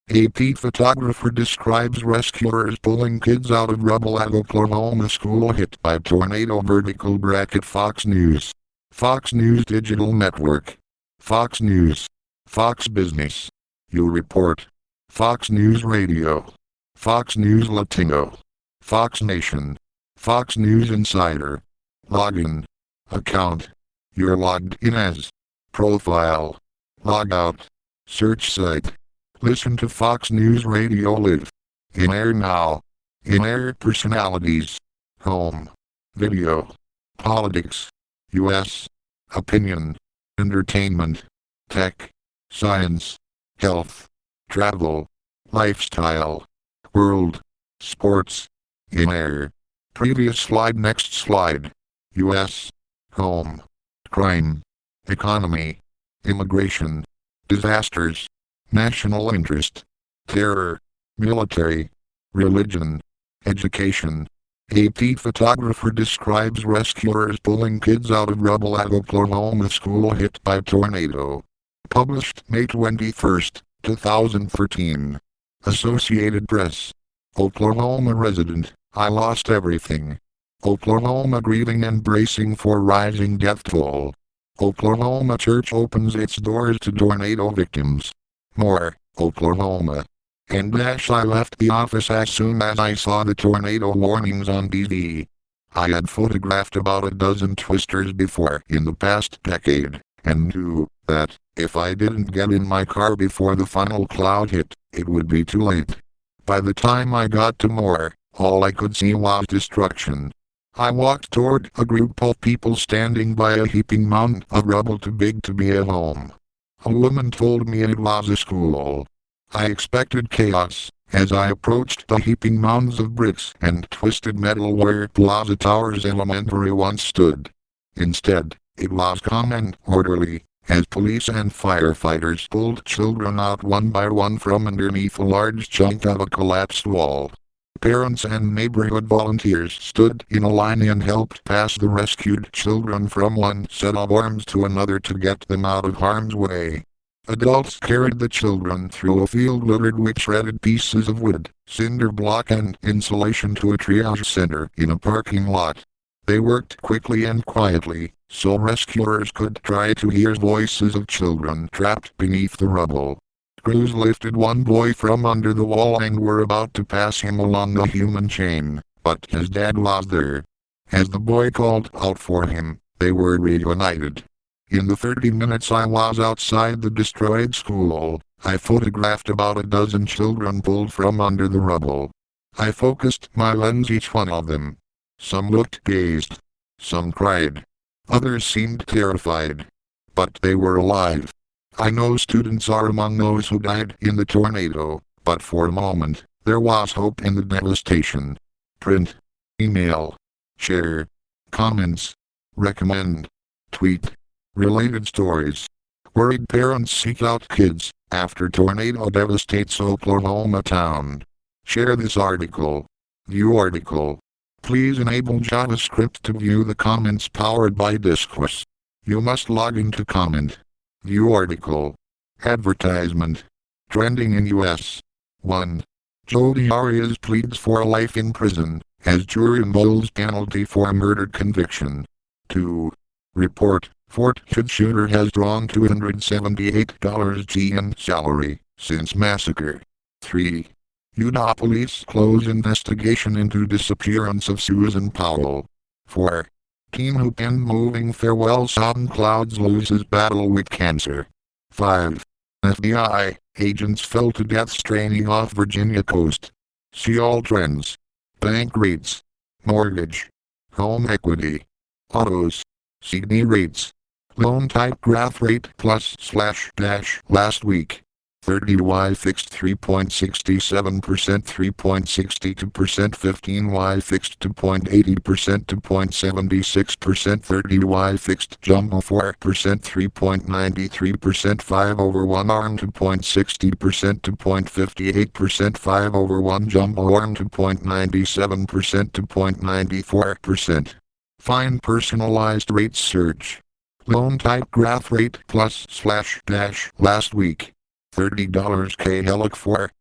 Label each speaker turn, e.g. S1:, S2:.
S1: AP photographer describes rescuers pulling kids out of rubble at Oklahoma school hit by tornado. Vertical bracket Fox News. Fox News Digital Network. Fox News. Fox Business. You report. Fox News Radio. Fox News Latino. Fox Nation. Fox News Insider. Login. Account. You're logged in as. Profile. Log out. Search site. Listen to Fox News Radio Live. In air now. In air personalities. Home. Video. Politics. U.S. Opinion. Entertainment. Tech. Science. Health. Travel. Lifestyle. World. Sports. In air. Previous slide. Next slide. U.S. Home. Crime. Economy. Immigration. Disasters. National interest. Terror. Military. Religion. Education. AP photographer describes rescuers pulling kids out of rubble at Oklahoma school hit by tornado. Published May 21, 2013. Associated Press. Oklahoma resident, I lost everything. Oklahoma grieving and bracing for rising death toll. Oklahoma church opens its doors to tornado victims. More, Oklahoma. I left the office as soon as I saw the tornado warnings on TV. I had photographed about a dozen twisters before in the past decade, and knew that, if I didn't get in my car before the final cloud hit, it would be too late. By the time I got to Moore, all I could see was destruction. I walked toward a group of people standing by a heaping mound of rubble too big to be a home. A woman told me it was a school. I expected chaos, as I approached the heaping mounds of bricks and twisted metal where Plaza Towers Elementary once stood. Instead, it was calm and orderly, as police and firefighters pulled children out one by one from underneath a large chunk of a collapsed wall. Parents and neighborhood volunteers stood in a line and helped pass the rescued children from one set of arms to another to get them out of harm's way. Adults carried the children through a field littered with shredded pieces of wood, cinder block and insulation to a triage center in a parking lot. They worked quickly and quietly, so rescuers could try to hear voices of children trapped beneath the rubble. Crews lifted one boy from under the wall and were about to pass him along the human chain, but his dad was there. As the boy called out for him, they were reunited. In the 30 minutes I was outside the destroyed school, I photographed about a dozen children pulled from under the rubble. I focused my lens each one of them. Some looked dazed. Some cried. Others seemed terrified. But they were alive. I know students are among those who died in the tornado, but for a moment, there was hope in the devastation. Print. Email. Share. Comments. Recommend. Tweet. Related stories. Worried parents seek out kids after tornado devastates Oklahoma town. Share this article. View article. Please enable JavaScript to view the comments powered by Discourse. You must log in to comment. View article. Advertisement. Trending in U.S. 1. Jodi Arias pleads for life in prison, as jury imposes penalty for murder conviction. 2. Report. Fort Hood shooter has drawn $278 GN salary since massacre. 3. Utah police close investigation into disappearance of Susan Powell. 4. Teen who penned moving farewell song clouds loses battle with cancer. 5. FBI agents fell to death straining off Virginia coast. See all trends. Bank rates. Mortgage. Home equity. Autos. CD rates. Loan type graph rate plus slash dash last week. 30Y fixed 3.67%, 3.62%, 15Y fixed 2.80%, 2.76%, 30Y fixed jumbo 4%, 3.93%, 5 over 1 arm 2.60%, 2.58%, 5 over 1 jumbo arm 2.97%, 2.94%. Find personalized rate search. Loan type graph rate plus slash dash last week. $30 K Helic 4.